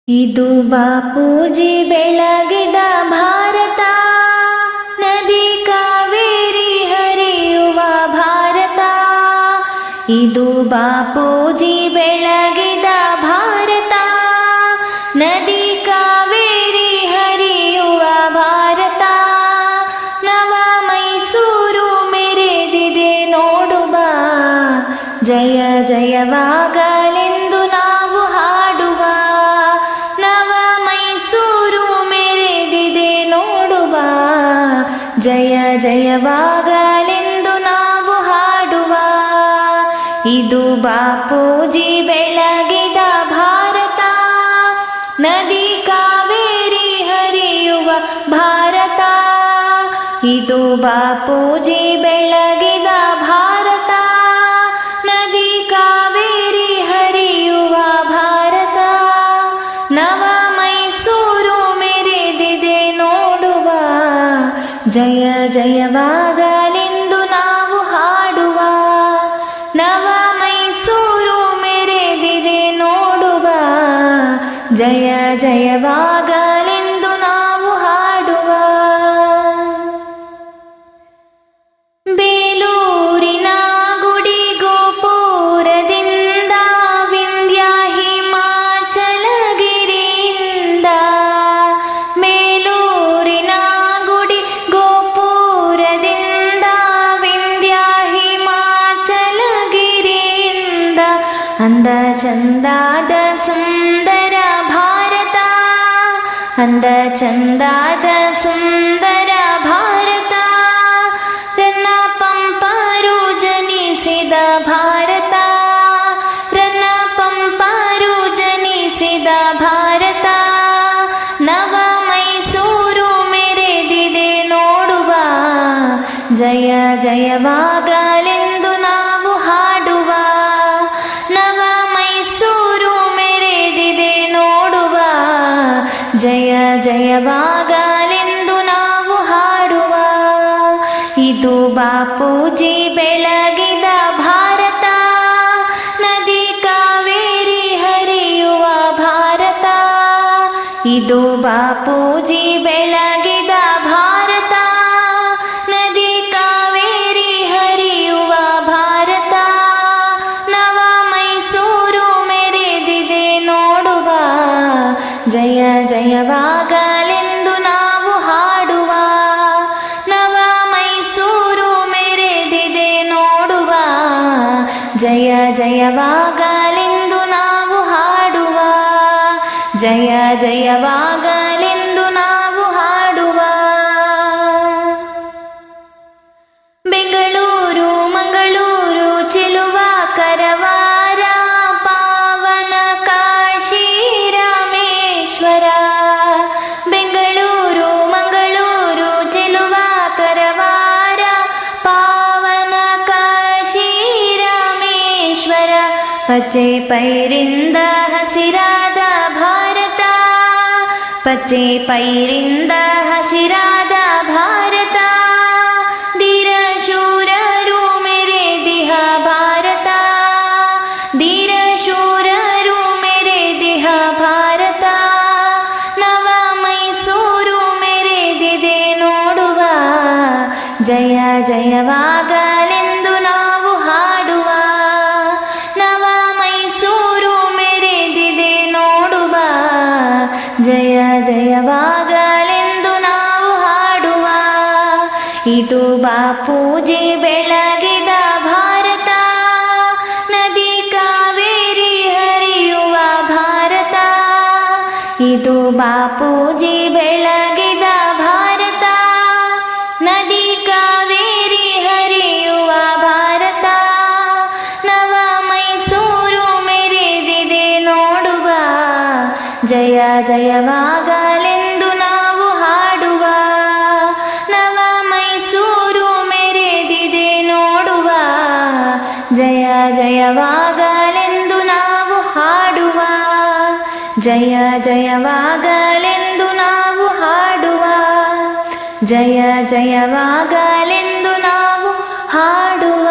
ಇದು ಬಾಪೂಜಿ ಬೆಳಗಿದ ಭಾರತ, ನದಿ ಕಾವೇರಿ ಹರಿಯುವ ಭಾರತ. ಇದು ಬಾಪೂಜಿ ಬೆಳಗಿದ ಭಾರತ, ನದಿ ಕಾವೇರಿ ಹರಿಯುವ ಭಾರತ. ನವ ಮೈಸೂರು ಮೆರೆದಿದೆ ನೋಡುವ, ಜಯ ಜಯವಾಗಲೆಂದು ನಾವು ಹಾಡುವ. ನವ ಮೈಸೂರು ಮೆರೆದಿದೆ ನೋಡುವ, ಜಯ ಜಯವಾಗಲೆಂದು ನಾವು ಹಾಡುವ. ಇದು ಬಾಪೂಜಿ ಬೆಳಗಿದ ಭಾರತ, ನದಿ ಕಾವೇರಿ ಹರಿಯುವ ಭಾರತ. ಇದು ಬಾಪೂಜಿ ಬೆಳಗಿದ ಭಾರತ, ನದಿ ಕಾವೇರಿ ಹರಿಯುವ ಭಾರತ. ನವ ಮೈಸೂರು ಮೆರೆದಿದೆ ನೋಡುವ, ಜಯ ಜಯವಾಗಲೆಂದು ನಾವು ಹಾಡುವ. ನವ ಮೈಸೂರು ಮೆರೆದಿದೆ ನೋಡುವ, ಜಯ ಜಯವಾಗಲೆಂದು ನಾವು ಹಾಡುವ. ಬೇಲೂರಿನ ಗುಡಿ ಗೋಪುರದಿಂದ, ವಿಂಧ್ಯ ಹಿಮಾಚಲಗಿರಿಯಿಂದ. ಬೇಲೂರಿನ ಗುಡಿ ಗೋಪುರದಿಂದ, ವಿಂಧ್ಯ ಹಿಮಾಚಲಗಿರಿಯಿಂದ. ಅಂದ ಚಂದಾದ ಸುಂದರ ಭಾರತ, ಅಂದ ಚಂದಾದ ಸುಂದರ ಭಾರತ. ರನ್ನ ಪಂಪರು ಜನಿಸಿದ ಭಾರತ, ರನ್ನ ಪಂಪರು ಜನಿಸಿದ ಭಾರತ. ನವ ಮೈಸೂರು ಮೆರೆದಿದೆ ನೋಡುವ, ಜಯ ಜಯವಾಗಲೆಂದು ನಾವು ಹಾಡುವ. ನವ ಮೈಸೂರು ಮೆರೆದಿದೆ ನೋಡುವ, ಜಯ ಜಯವಾಗಲೆಂದು ನಾವು ಹಾಡುವ. ಇದು ಬಾಪೂಜಿ ಬೆಳಗಿದ ಭಾರತ, ನದಿ ಕಾವೇರಿ ಹರಿಯುವ ಭಾರತ. ಇದು ಬಾಪೂಜಿ ಬೆಳಗಿದ ಭಾರತ, ನದಿ ಕಾವೇರಿ ಹರಿಯುವ ಭಾರತ. ನವ ಮೈಸೂರು ಮೆರೆದಿದೆ ನೋಡುವ, ಜಯ ಜಯವಾಗಲೆಂದು ನಾವು ಹಾಡುವ. ನವ ಮೈಸೂರು ಮೆರೆದಿದೆ ನೋಡುವ, ಜಯ ಜಯವಾಗಲೆಂದು ನಾವು ಹಾಡುವ. ಜಯ ಜಯವಾಗಲೆಂದು ನಾವು ಹಾಡುವ. ಬೆಂಗಳೂರು ಮಂಗಳೂರು ಚೆಲುವ ಕರವಾರ, ಪಾವನ ಕಾಶಿ ರಾಮೇಶ್ವರ. ಬೆಂಗಳೂರು ಮಂಗಳೂರು ಚೆಲುವ ಕರವಾರ, ಪಾವನ ಕಾಶಿ ರಾಮೇಶ್ವರ. ಪಚ್ಚೆ ಪೈರಿಂದ ಹಸಿರಾದ ಭಾರತ, ಪಚ್ಚೆ ಪೈರಿಂದ ಹಸಿರಾದ ಭಾರತ. ಧೀರ ಶೂರರು ಮೆರೆದಿಹ ಭಾರತ, ಧೀರ ಶೂರರು ಮೆರೆದಿಹ ಭಾರತ. ನವ ಮೈಸೂರು ಮೆರೆದಿದೆ ನೋಡುವ, ಜಯ ಜಯವಾಗಲೆಂದು ನಾವು ಹಾಡುವ. ನವ ಮೈಸೂರು ಮೆರೆದಿದೆ ನೋಡುವ, ಜಯ ಜಯವಾಗಲೆಂದು ನಾವು ಹಾಡುವ. ಇದು ಬಾಪೂಜಿ ಬೆಳಗಿದ ಭಾರತ, ನದಿ ಕಾವೇರಿ ಹರಿಯುವ ಭಾರತ. ಇದು ಬಾಪೂಜಿ ಬೆಳಗಿದ ಭಾರತ, ನದಿ ಕಾವೇರಿ ಹರಿಯುವ ಭಾರತ. ನವ ಮೈಸೂರು ಮೆರೆದಿದೆ ನೋಡುವ, ಜಯ ಜಯವಾಗಲೆಂದು ನಾವು ಹಾಡುವ. ನವ ಮೈಸೂರು ಮೆರೆದಿದೆ ನೋಡುವ, ಜಯ ಜಯವಾಗಲೆಂದು ನಾವು ಹಾಡುವ. ಜಯ ಜಯವಾಗಲೆಂದು ನಾವು ಹಾಡುವ, ಜಯ ಜಯವಾಗಲೆಂದು ನಾವು ಹಾಡುವ.